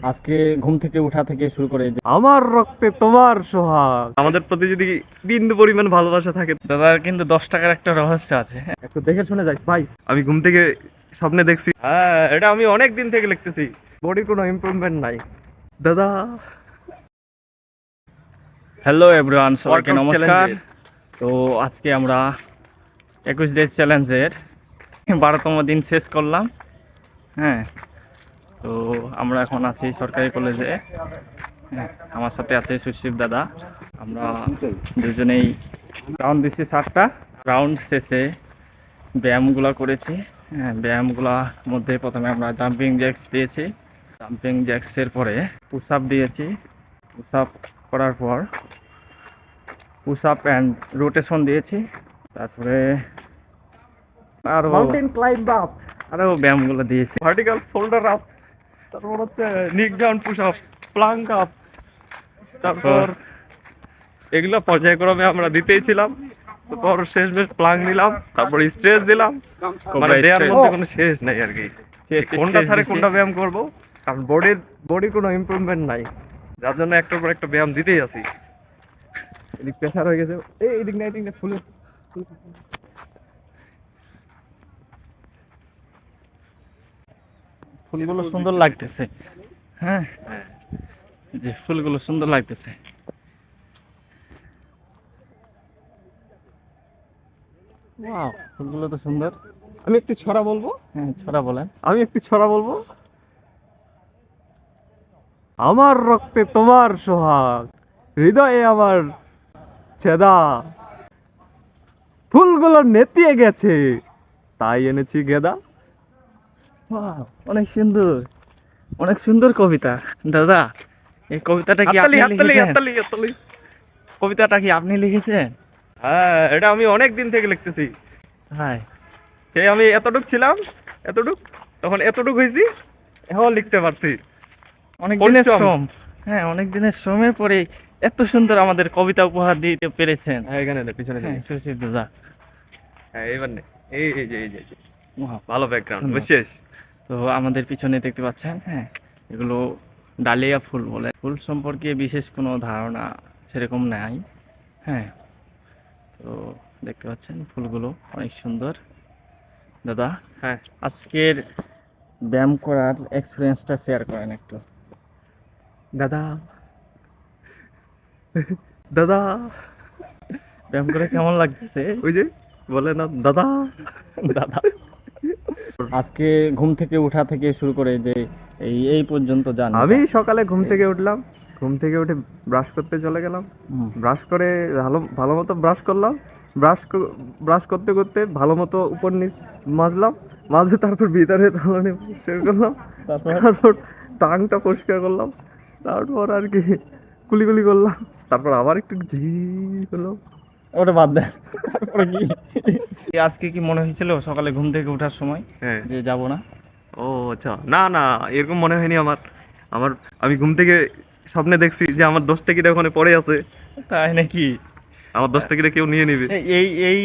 আজকে ঘুম থেকে উঠা থেকে শুরু করে আমার রক্তে তোমার সোহাগ। আমাদের প্রতি যদি বিন্দু পরিমাণ ভালোবাসা থাকে, দাদার কিন্তু 10 টাকার একটা রহস্য আছে, হ্যাঁ? একটু দেখে শুনে যাই ভাই। আমি ঘুম থেকে স্বপ্নে দেখছি, হ্যাঁ এটা আমি অনেক দিন থেকে লিখতেছি, বডির কোনো ইমপ্রুভমেন্ট নাই দাদা। হ্যালো এভরিওয়ান, সবাইকে Workout নমস্কার। challenge তো আজকে আমরা 21 ডেজ চ্যালেঞ্জের 12তম দিন শেষ করলাম। হ্যাঁ, তো আমরা এখন আছি সরকারি কলেজে। হ্যাঁ, আমার সাথে আছে সুশীল দাদা। আমরা দুজনেই রাউন্ড দিচ্ছি 7টা। রাউন্ড শেষে ব্যায়ামগুলো করেছি। হ্যাঁ, ব্যায়ামগুলোর মধ্যে প্রথমে আমরা জাম্পিং জ্যাক্স দিয়েছি। জাম্পিং জ্যাক্সের পরে পুশ আপ দিয়েছি। পুশ আপ করার পর পুশ আপ অ্যান্ড রোটেশন দিয়েছি। তারপরে আরো মাউন্টেন ক্লাইম্ব আপ, আরো ব্যায়ামগুলো দিয়েছি। ভার্টিক্যাল শোল্ডার আপ, তারপর হচ্ছে নিক down push up, Planck up, তারপর এগুলো পর্যায়ক্রমে আমরা দিতেই ছিলাম। তারপর শেষ বেশ প্লাঙ্ক নিলাম, তারপর স্ট্রেচ দিলাম। মানে দেওয়ার stretch। মধ্যে কোনো শেষ নাই আর কি, কোনটা ছাড়ে কোনটা ব্যায়াম করব, কারণ বডির কোনো ইমপ্রুভমেন্ট নাই, যার জন্য একটার পর একটা ব্যায়াম দিতেই আছি। এদিক প্রেসার হয়ে গেছে, এদিক না এদিক না ফুলে। ফুলগুলো সুন্দর লাগতেছে। হ্যাঁ, যে ফুলগুলো সুন্দর লাগতেছে। ওয়াও, ফুলগুলো তো সুন্দর। আমি একটু ছড়া বলবো, হ্যাঁ, ছড়া বলেন। আমি একটু ছড়া বলবো। আমার রক্তে তোমার সোহাগ, হৃদয়ে আমার ছেদা, ফুলগুলো নেতিয়ে গেছে, তাই এনেছি গেদা। ওয়াও, অনেক সুন্দর, অনেক সুন্দর কবিতা। দাদা, এই কবিতাটা কি হাততালি আপনি হাততালি লিখেছেন? হাততালি হাততালি। কবিতাটা কি আপনি লিখেছেন? হ্যাঁ এটা আমি অনেক দিন থেকে লিখতেছি, হ্যাঁ, সেই আমি এতটুক ছিলাম, এতটুক, তখন এতটুক হয়েছি, এখন লিখতে পারছি। অনেক দিনের পরিশ্রম। শ্রম। হ্যাঁ, অনেক দিনের শ্রমের পরে এত সুন্দর আমাদের কবিতা উপহার দিতে পেরেছেন। হ্যাঁ এখানে নে, পিছনে হ্যাঁ, নে। সুশীল দাদা। হ্যাঁ এইবার নে, এই যে ওয়াও, ভালো ব্যাকগ্রাউন্ড ধন্যবাদ। বুঝছিস। তো আমাদের পিছনে দেখতে পাচ্ছেন, হ্যাঁ, এগুলো ডালিয়া ফুল বলে। ফুল সম্পর্কে বিশেষ কোনো ধারণা সেরকম নাই। হ্যাঁ, তো দেখতে পাচ্ছেন ফুলগুলো অনেক সুন্দর। দাদা, হ্যাঁ আজকের ব্যায়াম করার এক্সপিরিয়েন্সটা শেয়ার করেন একটু। দাদা, দাদা, ব্যায়াম করে কেমন লাগতেছে? ওই যে বলে না দাদা। দাদা, আজকে ঘুম থেকে উঠা থেকে শুরু করে যে এই পর্যন্ত যান। আমি সকালে ঘুম থেকে উঠলাম, ঘুম থেকে উঠে ব্রাশ করতে চলে গেলাম, ব্রাশ করে ভালো ভালো মতো ব্রাশ করলাম, ব্রাশ করতে করতে ভালো মতো উপর নিচ মাজলাম, মাজে তারপর ভিতরে তলানি পরিষ্কার করলাম, তারপর টাংটা পরিষ্কার করলাম, তারপর আর কি কুলি করলাম, তারপর আবার একটু ঝি হলো। ওটা বাদ দেন। তারপরে কি আজকে কি মনে হয়েছিল সকালে ঘুম থেকে ওঠার সময় হ্যাঁ। যে যাব না? ও আচ্ছা, না না এরকম মনে হয়নি আমার। আমার আমি ঘুম থেকে স্বপ্নে দেখছি যে আমার 10 টাকাটা ওখানে পড়ে আছে, তাই নাকি? আমার 10 টাকাটা কেউ নিয়ে নিবে। এই এই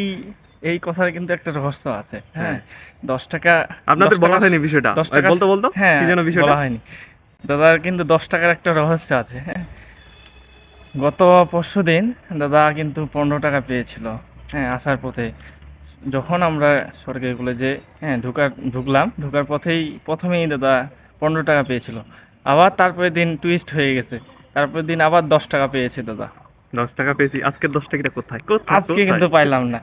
এই কথার কিন্তু একটা রহস্য আছে। হ্যাঁ, 10 টাকা আপনাদের 10 বলা টাকা হয়নি বিষয়টা, 10 টাকা। বলতো হ্যাঁ, কি যেন বিষয়টা। বলা হয়নি। দাদার কিন্তু 10 টাকার একটা রহস্য আছে। হ্যাঁ, গত পরশুদিন দাদা কিন্তু 15 টাকা পেয়েছিল। হ্যাঁ, আসার পথে যখন আমরা সরকারি কলেজে, হ্যাঁ, ঢুকার পথেই প্রথমেই দাদা 15 টাকা পেয়েছিল। আবার তারপরের দিন টুইস্ট হয়ে গেছে, তারপরের দিন আবার 10 টাকা পেয়েছে দাদা। 10 টাকা পেয়েছি, আজকের 10 টাকাটা কোথায় আজকে কিন্তু পাইলাম না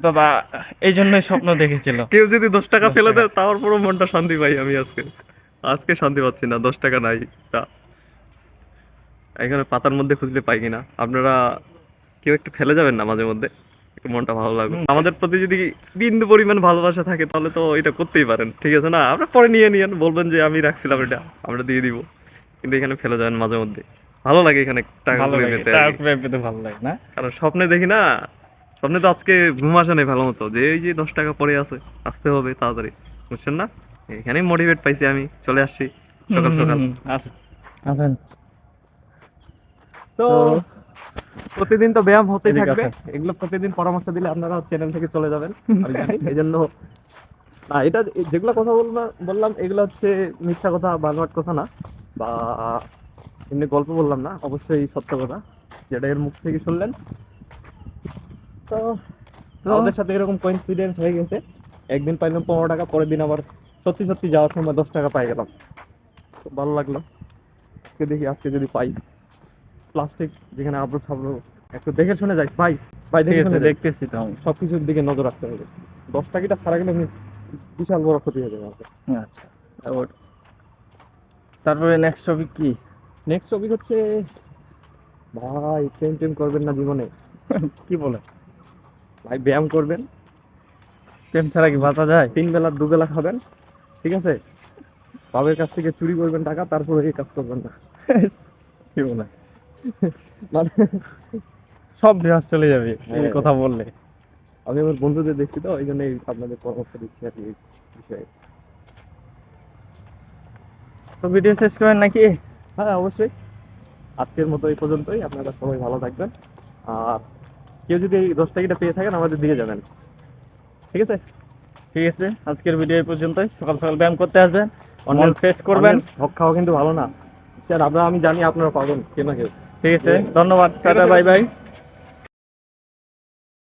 দাদা, এই জন্যই স্বপ্ন দেখেছিল। কেউ যদি 10 টাকা 10 ফেলে টাকা। দেয় তার পুরো মনটা শান্তি পাই আমি আজকে। আজকে শান্তি পাচ্ছি না, 10 টাকা নাই। তা এখানে পাতার মধ্যে খুঁজলে পাই কিনা, আপনারা কেউ একটু ফেলে যাবেন না মাঝে মধ্যে, একটু মনটা ভালো লাগবে। আমাদের প্রতি যদি বিন্দু পরিমাণ ভালোবাসা থাকে তাহলে তো এটা করতেই পারেন, ঠিক আছে না? আপনারা পরে নিয়ে নিয়েন, বলবেন যে আমি রাখছিলাম এটা, আমরা দিয়ে দিব, কিন্তু এখানে ফেলে যাবেন মাঝে মধ্যে। ভালো লাগে এখানে টাকা ভালো করে লাগে, পেতে আর টাকা কি। করে পেতে ভালো লাগে না? কারণ স্বপ্নে দেখি না, স্বপ্নে তো আজকে ঘুম আসে নাই ভালো মতো, যে এই যে 10 টাকা পড়ে আছে, আসতে হবে তাড়াতাড়ি, বুঝছেন না? এখানেই মোটিভেট পাইছি, আমি চলে আসছি সকাল সকাল। আসেন, আসেন। তো তো প্রতিদিন তো ব্যায়াম হতেই এদিকে থাকবে, আসেন। এগুলো প্রতিদিন পরামর্শ দিলে আপনারা চ্যানেল থেকে চলে যাবেন, আমি জানি। এই জন্য না, এটা যেগুলো কথা বললাম এগুলো হচ্ছে মিথ্যা কথা, বানোয়াট কথা না। বা এমনি গল্প বললাম না, অবশ্যই সত্য কথা যেটা এর মুখ থেকে শুনলেন। তো তো আমাদের সাথে এরকম কোইন্সিডেন্স হয়ে গেছে, একদিন পাইলাম 15 টাকা, পরের দিন আবার সত্যি সত্যি যাওয়ার সময় 10 টাকা পাই গেলাম। খুব ভালো লাগলো। আজকে দেখি আজকে যদি পাই। প্লাস্টিক যেখানে আবরু সাবরু একটু দেখে শুনে যাই ভাই, ভাই ঠিক দেখে আছে, শুনে যাই, দেখতেছি তো আমি। সবকিছুর দিকে নজর রাখতে হবে। 10 টাকাটা ছাড়া গেলে বিশাল বড় ক্ষতি হয়ে যাবে আমাদের। আচ্ছা, তারপরে নেক্সট টপিক কি? নেক্সট টপিক হচ্ছে, ভাই প্রেম টেম করবেন না জীবনে, কি বলে? ভাই ব্যায়াম করবেন, প্রেম ছাড়া কি বাঁচা যায়? 3 বেলা 2 বেলা খাবেন, ঠিক আছে, বাবার কাছ থেকে চুরি করবেন টাকা, তারপরে এই কাজ করবেন না। কি বলে? মানে সব রেওয়াজ চলে যাবে এই হ্যাঁ, কথা বললে। আমি আমার বন্ধুদের দেখছি তো, ওই জন্যই আপনাদের পরামর্শ দিচ্ছি আর কি এই বিষয়ে। তো ভিডিও শেষ করেন নাকি? হ্যাঁ অবশ্যই, আজকের মতো এই পর্যন্তই। আপনারা সবাই ভালো থাকবেন, আর কেউ যদি এই 10 টাকাটা পেয়ে থাকেন আমাদের দিকে যাবেন, ঠিক আছে। ঠিক আছে, আজকের ভিডিও এই পর্যন্তই। সকাল সকাল ব্যায়াম করতে আসবেন, মন অন্যের ফ্রেশ করবেন। হক খাওয়া কিন্তু ভালো না স্যার, আমি জানি আপনারা পাবেন কেউ না কেউ। ঠিক আছে, ধন্যবাদ, টাটা, বাই বাই।